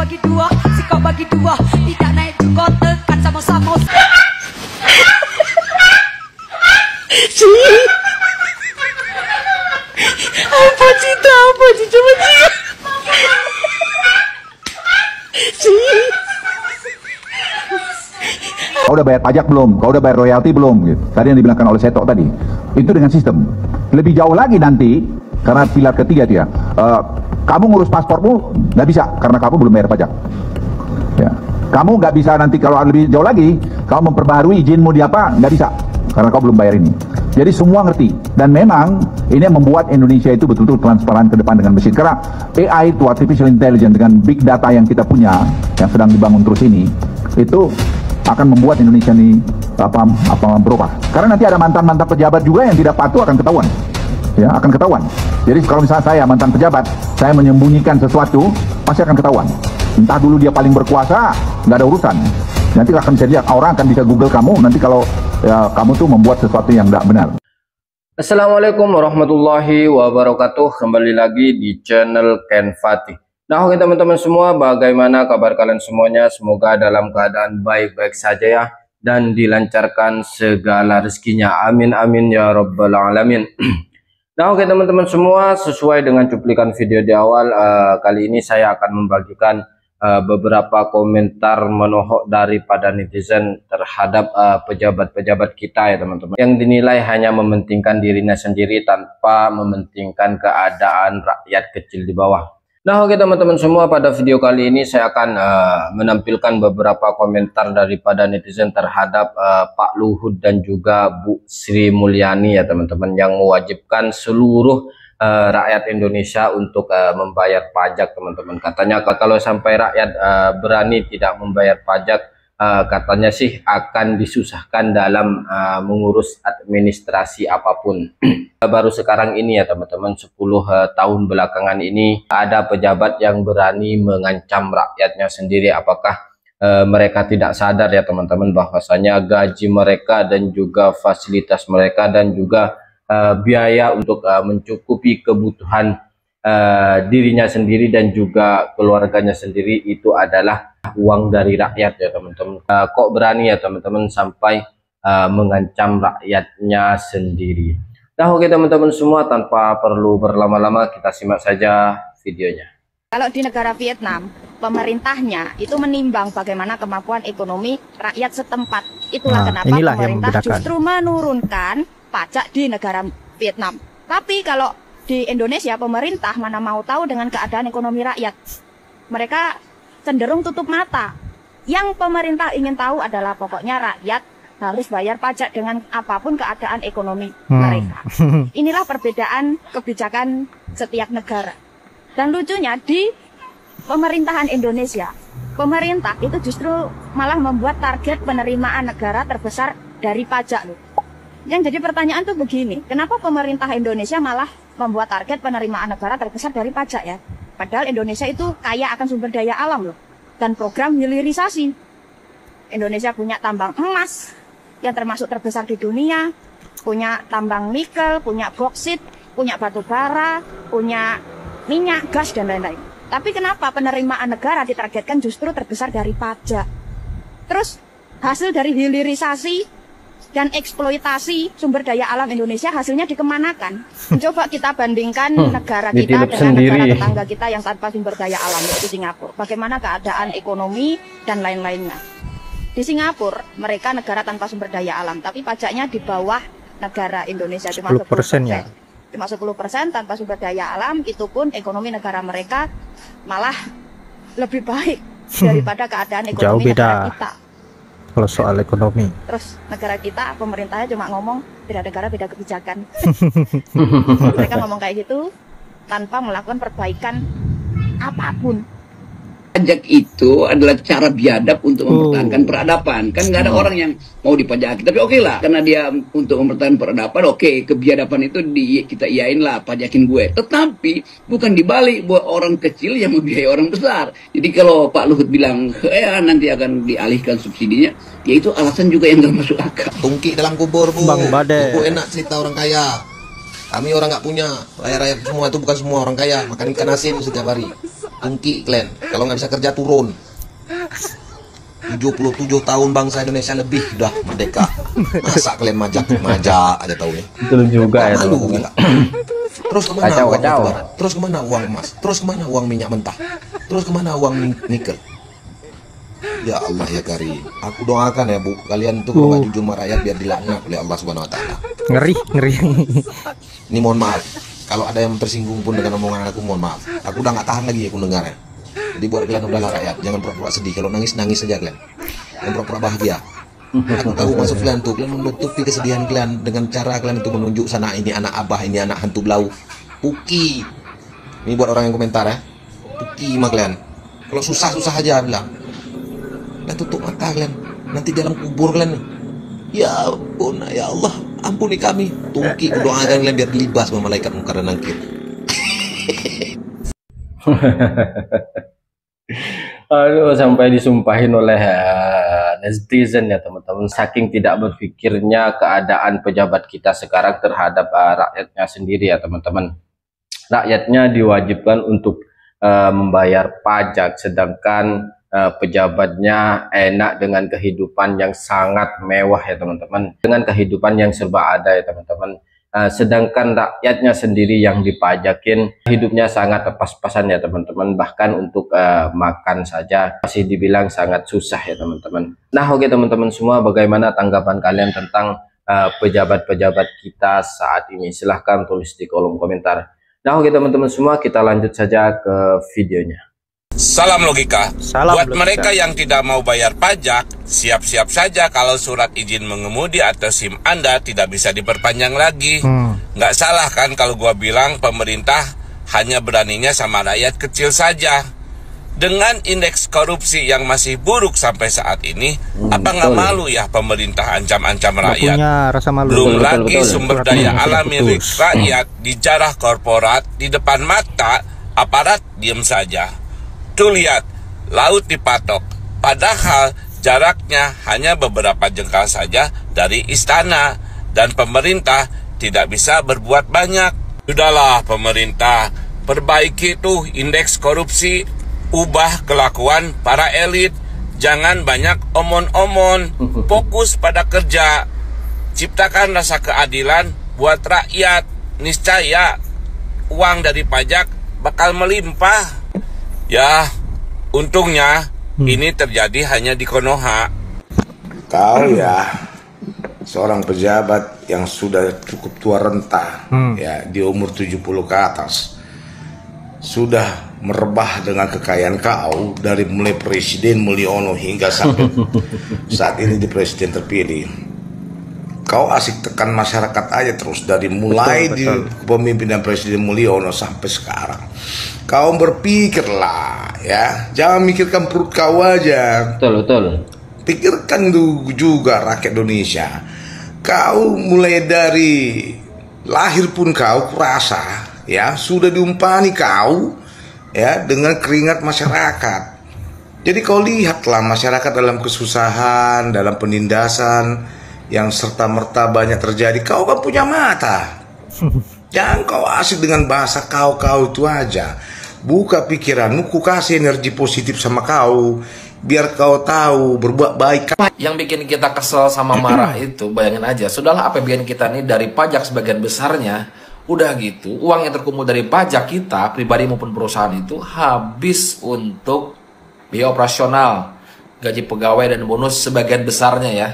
bagi dua, si kau bagi dua, tidak naik juga tekan sama-sama. Apa cita apa cita macam? Kau udah bayar pajak belum? Kau udah bayar royalti belum? Gitu. Tadi yang dibilangkan oleh Seto tadi. Itu dengan sistem. Lebih jauh lagi nanti, karena pilar ketiga dia, kamu ngurus paspormu nggak bisa karena kamu belum bayar pajak. Ya. Kamu nggak bisa nanti kalau lebih jauh lagi, kamu memperbaharui izinmu di apa? Nggak bisa karena kau belum bayar ini. Jadi semua ngerti. Dan memang ini yang membuat Indonesia itu betul-betul transparan ke depan dengan mesin. Karena AI itu artificial intelligence dengan big data yang kita punya, yang sedang dibangun terus ini, itu akan membuat Indonesia ini berubah. Karena nanti ada mantan-mantan pejabat juga yang tidak patuh akan ketahuan. Ya, akan ketahuan. Jadi kalau misalnya saya mantan pejabat, saya menyembunyikan sesuatu, pasti akan ketahuan. Entah dulu dia paling berkuasa, nggak ada urusan. Nanti akan bisa lihat, orang akan bisa Google kamu, nanti kalau ya, kamu tuh membuat sesuatu yang tidak benar. Assalamualaikum warahmatullahi wabarakatuh. Kembali lagi di channel Ken Fatih. Nah, oke teman-teman semua, bagaimana kabar kalian semuanya? Semoga dalam keadaan baik-baik saja ya, dan dilancarkan segala rezekinya. Amin amin ya rabbal alamin. Nah, oke teman-teman semua, sesuai dengan cuplikan video di awal, kali ini saya akan membagikan beberapa komentar menohok daripada netizen terhadap pejabat-pejabat kita ya teman-teman, yang dinilai hanya mementingkan dirinya sendiri tanpa mementingkan keadaan rakyat kecil di bawah. Nah, oke teman-teman semua, pada video kali ini saya akan menampilkan beberapa komentar daripada netizen terhadap Pak Luhut dan juga Bu Sri Mulyani ya teman-teman, yang mewajibkan seluruh rakyat Indonesia untuk membayar pajak teman-teman. Katanya kalau sampai rakyat berani tidak membayar pajak, katanya sih akan disusahkan dalam mengurus administrasi apapun. Baru sekarang ini ya teman-teman, 10 tahun belakangan ini ada pejabat yang berani mengancam rakyatnya sendiri. Apakah mereka tidak sadar ya teman-teman, bahwasanya gaji mereka dan juga fasilitas mereka dan juga biaya untuk mencukupi kebutuhan dirinya sendiri dan juga keluarganya sendiri itu adalah uang dari rakyat ya teman-teman. Kok berani ya teman-teman sampai mengancam rakyatnya sendiri. Nah, oke teman-teman semua, tanpa perlu berlama-lama kita simak saja videonya. Kalau di negara Vietnam, pemerintahnya itu menimbang bagaimana kemampuan ekonomi rakyat setempat. Itulah kenapa pemerintah justru menurunkan pajak di negara Vietnam. Tapi kalau di Indonesia, pemerintah mana mau tahu dengan keadaan ekonomi rakyat. Mereka cenderung tutup mata. Yang pemerintah ingin tahu adalah pokoknya rakyat harus bayar pajak dengan apapun keadaan ekonomi mereka. Inilah perbedaan kebijakan setiap negara. Dan lucunya di pemerintahan Indonesia, pemerintah itu justru malah membuat target penerimaan negara terbesar dari pajak loh. Yang jadi pertanyaan tuh begini, kenapa pemerintah Indonesia malah membuat target penerimaan negara terbesar dari pajak ya? Padahal Indonesia itu kaya akan sumber daya alam loh, dan program hilirisasi. Indonesia punya tambang emas yang termasuk terbesar di dunia, punya tambang nikel, punya boksit, punya batu bara, punya minyak, gas, dan lain-lain. Tapi kenapa penerimaan negara ditargetkan justru terbesar dari pajak? Terus hasil dari hilirisasi dan eksploitasi sumber daya alam Indonesia hasilnya dikemanakan? Coba kita bandingkan negara kita dengan negara tetangga kita yang tanpa sumber daya alam, yaitu Singapura. Bagaimana keadaan ekonomi dan lain-lainnya? Di Singapura, mereka negara tanpa sumber daya alam, tapi pajaknya di bawah negara Indonesia, cuma 10%. Ya? Cuma 10% tanpa sumber daya alam, itu pun ekonomi negara mereka malah lebih baik daripada keadaan ekonomi negara kita. Kalau soal ekonomi. Terus negara kita, pemerintahnya cuma ngomong beda negara beda kebijakan. Mereka ngomong kayak gitu tanpa melakukan perbaikan apapun. Pajak itu adalah cara biadab untuk mempertahankan peradaban. Kan nggak ada orang yang mau dipajaki. Tapi oke lah, karena dia untuk mempertahankan peradaban, oke, kebiadaban itu kita iyain lah, pajakin gue. Tetapi bukan dibalik buat orang kecil yang membiayai orang besar. Jadi kalau Pak Luhut bilang nanti akan dialihkan subsidinya, ya itu alasan juga yang nggak masuk akal. Tungki dalam kubur, Bu. Bang Bade. Bu, enak cerita orang kaya. Kami orang nggak punya. Rakyat-rakyat semua itu bukan semua orang kaya. Makan ikan asin setiap hari. Tungki kalian. Kalau nggak bisa kerja turun. 77 tahun bangsa Indonesia lebih udah merdeka. Masa kalian majak aja tahu nih. Betul juga ya Malu, teman-teman. gila. Terus kemana Kacau, uang kacau. batubara? Terus kemana uang emas? Terus kemana uang minyak mentah? Terus kemana uang nikel? Ya Allah ya Karim, aku doakan ya Bu, kalian tuh kalau nggak jujur sama rakyat biar dilaknat oleh Allah Subhanahu Wa Taala. Ngeri. Ini mohon maaf, kalau ada yang tersinggung pun dengan omongan aku, mohon maaf. Aku udah nggak tahan lagi aku dengarnya. Jadi buat kalian udahlah rakyat, jangan pura-pura sedih. Kalau nangis saja kalian, jangan pura-pura bahagia. Aku tahu maksud kalian tuh, kalian menutupi kesedihan kalian dengan cara kalian itu menunjuk sana ini anak abah, ini anak hantu belau. Puki. Ini buat orang yang komentar ya. Puki mah kalian. Kalau susah aja bilang. Dan tutup mata kalian. Nanti dalam kubur kalian. Ya ampun, ya Allah, ampuni kami. Tungki doakan kalian biar dilibas sama malaikat mungkar dan nakir. Aduh, sampai disumpahin oleh netizen ya teman-teman. Saking tidak berpikirnya keadaan pejabat kita sekarang terhadap rakyatnya sendiri ya teman-teman. Rakyatnya diwajibkan untuk membayar pajak, sedangkan pejabatnya enak dengan kehidupan yang sangat mewah ya teman-teman, dengan kehidupan yang serba ada ya teman-teman. Sedangkan rakyatnya sendiri yang dipajakin hidupnya sangat pas-pasan ya teman-teman, bahkan untuk makan saja masih dibilang sangat susah ya teman-teman. Nah oke teman-teman semua, bagaimana tanggapan kalian tentang pejabat-pejabat kita saat ini? Silahkan tulis di kolom komentar. Nah oke teman-teman semua, kita lanjut saja ke videonya. Salam logika. Salam Buat logika. mereka yang tidak mau bayar pajak, siap-siap saja kalau surat izin mengemudi atau SIM Anda tidak bisa diperpanjang lagi. Nggak salah kan kalau gua bilang pemerintah hanya beraninya sama rakyat kecil saja. Dengan indeks korupsi yang masih buruk sampai saat ini, apa nggak malu ya pemerintah ancam-ancam rakyat? Punya rasa malu. Belum Betul, lagi betul. sumber daya alam milik rakyat dijarah korporat di depan mata, aparat diem saja. Tuh lihat, laut dipatok, padahal jaraknya hanya beberapa jengkal saja dari istana, dan pemerintah tidak bisa berbuat banyak. Sudahlah pemerintah, perbaiki tuh indeks korupsi, ubah kelakuan para elit, jangan banyak omon-omon, fokus pada kerja, ciptakan rasa keadilan buat rakyat, niscaya uang dari pajak bakal melimpah. Ya, untungnya ini terjadi hanya di Konoha. Kau ya seorang pejabat yang sudah cukup tua renta, ya di umur 70 ke atas, sudah merebah dengan kekayaan kau dari mulai Presiden Mulyono hingga sampai saat ini di Presiden terpilih. Kau asik tekan masyarakat aja terus dari mulai di kepemimpinan Presiden Mulyono sampai sekarang. Kau berpikirlah ya, jangan mikirkan perut kau aja. Betul. Pikirkan juga rakyat Indonesia. Kau mulai dari lahir pun kau kurasa ya sudah diumpani kau ya dengan keringat masyarakat. Jadi kau lihatlah masyarakat dalam kesusahan, dalam penindasan yang serta-merta banyak terjadi. Kau kan punya mata. Jangan kau asik dengan bahasa kau itu aja. Buka pikiranmu, ku kasih energi positif sama kau, biar kau tahu berbuat baik. Yang bikin kita kesel sama marah itu, bayangin aja, sudahlah APBN kita nih dari pajak sebagian besarnya, udah gitu, uang yang terkumpul dari pajak kita, pribadi maupun perusahaan itu, habis untuk biaya operasional, gaji pegawai dan bonus sebagian besarnya ya.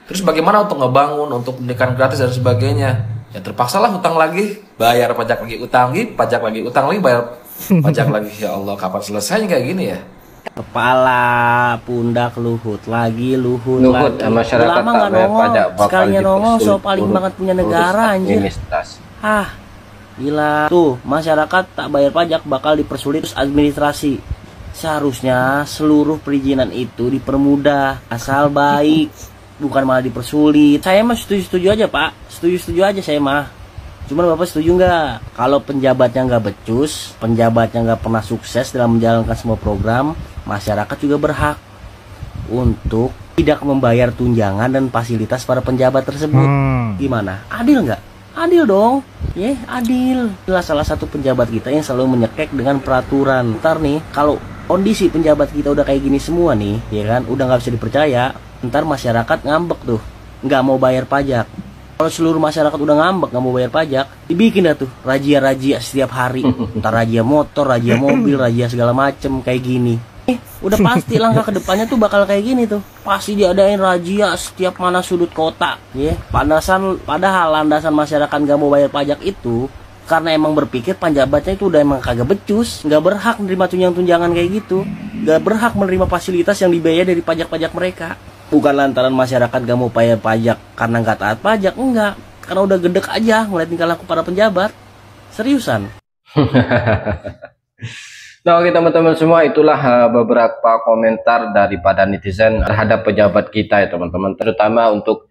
Terus bagaimana untuk ngebangun, untuk pendidikan gratis dan sebagainya? Ya terpaksalah utang lagi, bayar pajak lagi, utang lagi, utang lagi, bayar pajak lagi. Ya Allah, kapan selesainya kayak gini ya? Kepala pundak Luhut lagi. Masyarakat lama nggak nongol, sekalinya nongol so paling banget punya negara anjir. Gila tuh, masyarakat tak bayar pajak bakal dipersulit administrasi. Seharusnya seluruh perizinan itu dipermudah, asal baik, bukan malah dipersulit. Saya mah setuju aja Pak, setuju aja saya mah. Cuman Bapak setuju nggak kalau penjabatnya nggak becus, penjabatnya nggak pernah sukses dalam menjalankan semua program, masyarakat juga berhak untuk tidak membayar tunjangan dan fasilitas para penjabat tersebut. Gimana? Adil nggak? Adil dong, adil. Adalah salah satu pejabat kita yang selalu menyekek dengan peraturan. Ntar nih, kalau kondisi penjabat kita udah kayak gini semua nih, ya kan, udah nggak bisa dipercaya, ntar masyarakat ngambek tuh, nggak mau bayar pajak. Kalau seluruh masyarakat udah ngambek nggak mau bayar pajak, dibikin dah tuh razia-razia setiap hari. Ntar razia motor, razia mobil, razia segala macem kayak gini. Udah pasti langkah kedepannya tuh bakal kayak gini tuh. Pasti diadain razia setiap mana sudut kota, padahal landasan masyarakat nggak mau bayar pajak itu karena emang berpikir penjabatnya itu udah emang kagak becus, nggak berhak menerima tunjangan-tunjangan kayak gitu, nggak berhak menerima fasilitas yang dibayar dari pajak-pajak mereka. Bukan lantaran masyarakat gak mau bayar pajak karena nggak taat pajak, enggak, karena udah gedek aja ngeliat tingkah laku para penjabat. Seriusan. Nah, oke teman-teman semua, itulah beberapa komentar daripada netizen terhadap pejabat kita ya teman-teman, terutama untuk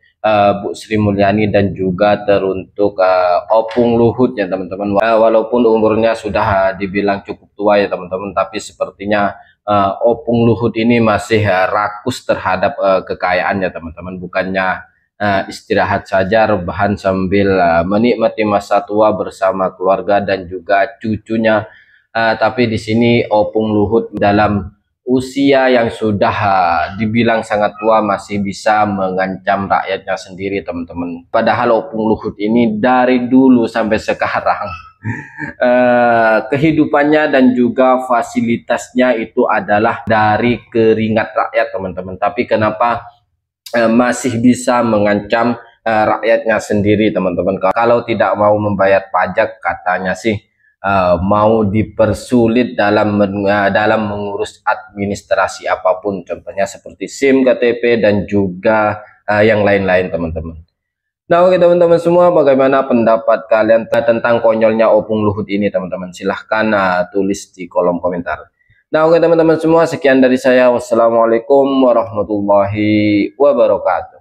Bu Sri Mulyani dan juga teruntuk Opung Luhut ya teman-teman. Walaupun umurnya sudah dibilang cukup tua ya teman-teman, tapi sepertinya Opung Luhut ini masih rakus terhadap kekayaannya teman-teman. Bukannya istirahat saja, rebahan sambil menikmati masa tua bersama keluarga dan juga cucunya. Tapi di sini Opung Luhut dalam usia yang sudah dibilang sangat tua masih bisa mengancam rakyatnya sendiri teman-teman. Padahal Opung Luhut ini dari dulu sampai sekarang kehidupannya dan juga fasilitasnya itu adalah dari keringat rakyat teman-teman. Tapi kenapa masih bisa mengancam rakyatnya sendiri teman-teman? Kalau tidak mau membayar pajak katanya sih mau dipersulit dalam mengurus administrasi apapun, contohnya seperti SIM, KTP dan juga yang lain-lain teman-teman. Nah, oke teman-teman semua, bagaimana pendapat kalian tentang konyolnya Opung Luhut ini teman-teman? Silahkan tulis di kolom komentar. Nah, oke teman-teman semua, sekian dari saya. Wassalamualaikum warahmatullahi wabarakatuh.